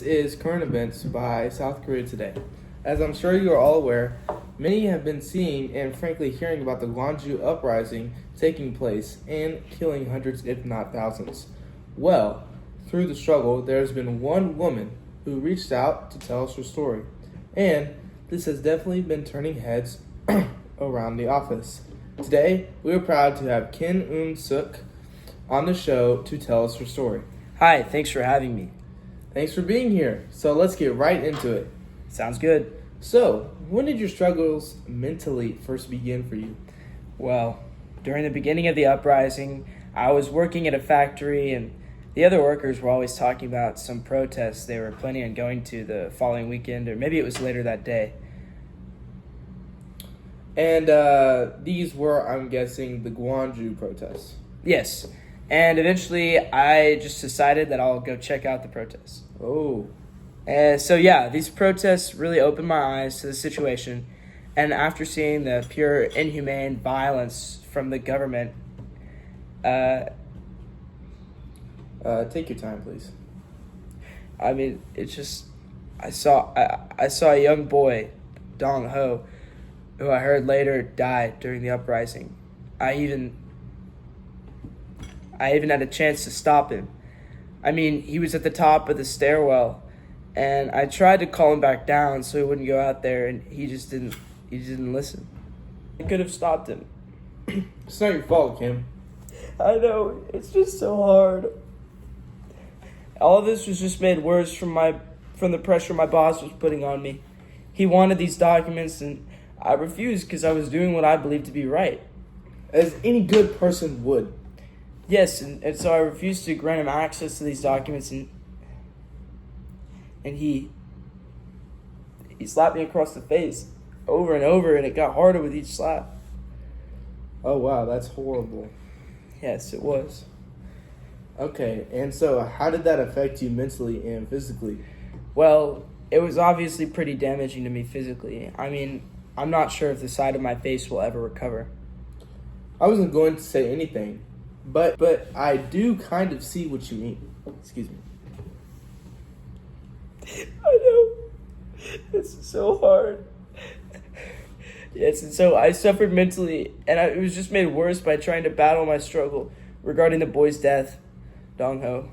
is Current Events by South Korea Today. As I'm sure you are all aware, many have been seeing and frankly hearing about the Gwangju Uprising taking place and killing hundreds if not thousands. Well, through the struggle, there has been one woman who reached out to tell us her story. And this has definitely been turning heads around the office. Today, we are proud to have Kim Eun-sook on the show to tell us her story. Hi, thanks for having me. Thanks for being here. So let's get right into it. Sounds good. So, when did your struggles mentally first begin for you? Well, during the beginning of the uprising, I was working at a factory and the other workers were always talking about some protests they were planning on going to the following weekend, or maybe it was later that day. And these were, I'm guessing, the Gwangju protests. Yes, and eventually I just decided that I'll go check out the protests. Oh. These protests really opened my eyes to the situation, and after seeing the pure inhumane violence from the government, take your time, please. I mean, it's just, I saw a young boy, Dong Ho, who I heard later died during the uprising. I even had a chance to stop him. I mean, he was at the top of the stairwell, and I tried to call him back down so he wouldn't go out there, and he just didn't listen. I could have stopped him. It's not your fault, Kim. I know, it's just so hard. All of this was just made worse from the pressure my boss was putting on me. He wanted these documents, and I refused because I was doing what I believed to be right. As any good person would. Yes, and so I refused to grant him access to these documents, and he slapped me across the face over and over, and it got harder with each slap. Oh, wow, that's horrible. Yes, it was. Okay, and so how did that affect you mentally and physically? Well, it was obviously pretty damaging to me physically. I mean, I'm not sure if the side of my face will ever recover. I wasn't going to say anything, but I do kind of see what you mean. Excuse me. I know. It's so hard. Yes, and so I suffered mentally, and it was just made worse by trying to battle my struggle regarding the boy's death, Dong Ho.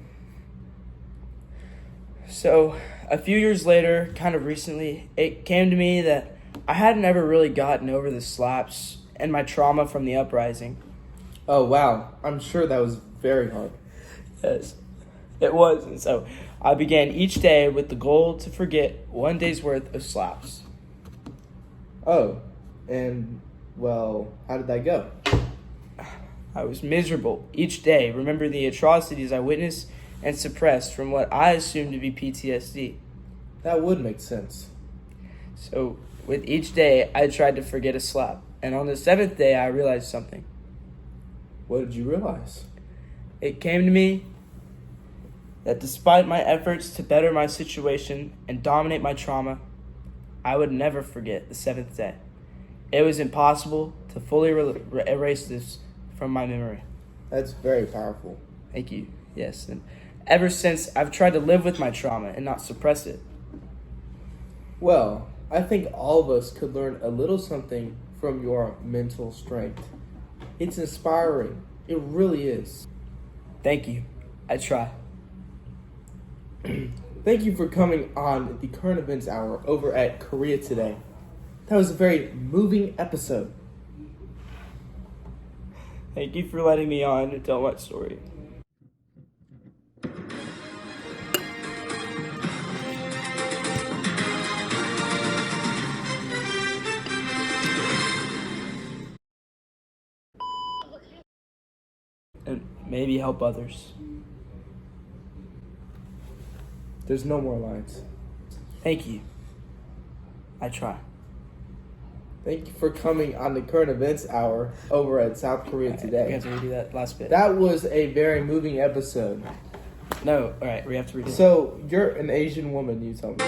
So, a few years later, kind of recently, it came to me that I hadn't ever really gotten over the slaps and my trauma from the uprising. Oh, wow. I'm sure that was very hard. Yes, it was. And so I began each day with the goal to forget one day's worth of slaps. Oh, and, well, how did that go? I was miserable each day, remembering the atrocities I witnessed and suppressed from what I assumed to be PTSD. That would make sense. So with each day, I tried to forget a slap. And on the 7th day, I realized something. What did you realize? It came to me that despite my efforts to better my situation and dominate my trauma, I would never forget the 7th day. It was impossible to fully erase this from my memory. That's very powerful. Thank you. Yes. And ever since, I've tried to live with my trauma and not suppress it. Well, I think all of us could learn a little something from your mental strength. It's inspiring. It really is. Thank you. I try. Thank you for coming on the Current Events Hour over at Korea Today. That was a very moving episode. Thank you for letting me on to tell my story. And maybe help others. There's no more lines. Thank you. I try. Thank you for coming on the Current Events Hour over at South Korea Today. We have to redo that last bit. That was a very moving episode. No, all right, we have to redo it. So, you're an Asian woman, you told me.